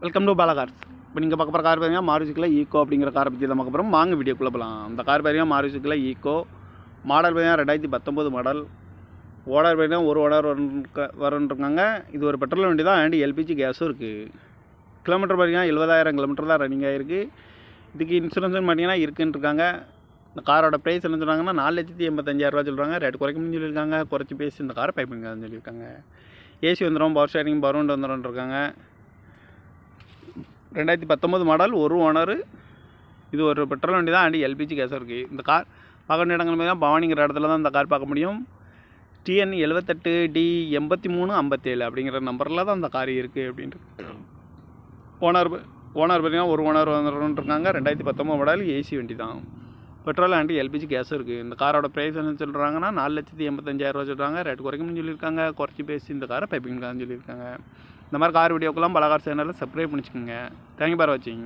Welcome to Bala cars. இப்போ நீங்கள் பார்க்க போகிற கார் பார்த்தீங்கன்னா மாருதிக்குள்ள ஈக்கோ அப்படிங்கிற காரை பற்றி தான் பார்க்க போகிறோம். வாங்க வீடியோக்குள்ளே போகலாம். அந்த கார் பார்த்தீங்கன்னா மாருதிக்குள்ள ஈக்கோ மாடல் பார்த்தீங்கன்னா 2019 மாடல். ஓனர் பார்த்தீங்கன்னா ஒரு ஓனர் வரன்ருக்காங்க. இது ஒரு பெட்ரோல் வண்டி தான் அண்ட் எல்பிஜி கேஸும் இருக்குது. கிலோமீட்டர் பார்த்தீங்கன்னா 70,000 கிலோமீட்டர் தான் ரன்னிங் ஆகிருக்கு. இதுக்கு இன்சூரன்ஸ்னு பார்த்தீங்கன்னா இருக்குன்னு இருக்காங்க. இந்த காரோட ப்ரைஸ் என்ன சொல்கிறாங்கன்னா 4,85,000 சொல்கிறாங்க. ரேட் குறைக்கணும்னு சொல்லியிருக்காங்க. குறைச்சி பேசி இந்த காரை பை பண்ணிக்கான்னு சொல்லியிருக்காங்க. ஏசி வந்துடும், பவர் ஸ்டேரிங் பவர் விண்டோ வந்துடும் இருக்காங்க. 2019 மாடல், ஒரு ஓனர். இது ஒரு பெட்ரோல் வண்டி தான் அண்ட் எல்பிஜி கேஸும் இருக்குது. இந்த கார் பார்க்க இடங்கள் தான் பவானிங்கிற இடத்துல தான் இந்த கார் பார்க்க முடியும். TN 78D 8357 அப்படிங்கிற நம்பரில் தான் இந்த கார் இருக்குது அப்படின்ட்டு. ஓனர் பார்த்தீங்கன்னா ஒரு ஓனர் வந்துருக்காங்க. 2019 மாடல், ஏசி வண்டி தான். பெட்ரோல் அண்ட் எல்பிஜி கேஸும் இருக்குது. இந்த காரோட ப்ரைஸ் என்ன சொல்கிறாங்கன்னா 4,85,000 சொல்கிறாங்க. ரேட் குறைக்கணும்னு சொல்லியிருக்காங்க. குறைச்சி பேசி இந்த காரை பைப்பிங்கான்னு சொல்லியிருக்காங்க. இந்த மாதிரி கார் வீடியோக்கெல்லாம் பல கார் சேனலில் சப்ஸ்கிரைப் பண்ணிச்சுக்கோங்க. தேங்க்யூ ஃபார் வாட்சிங்.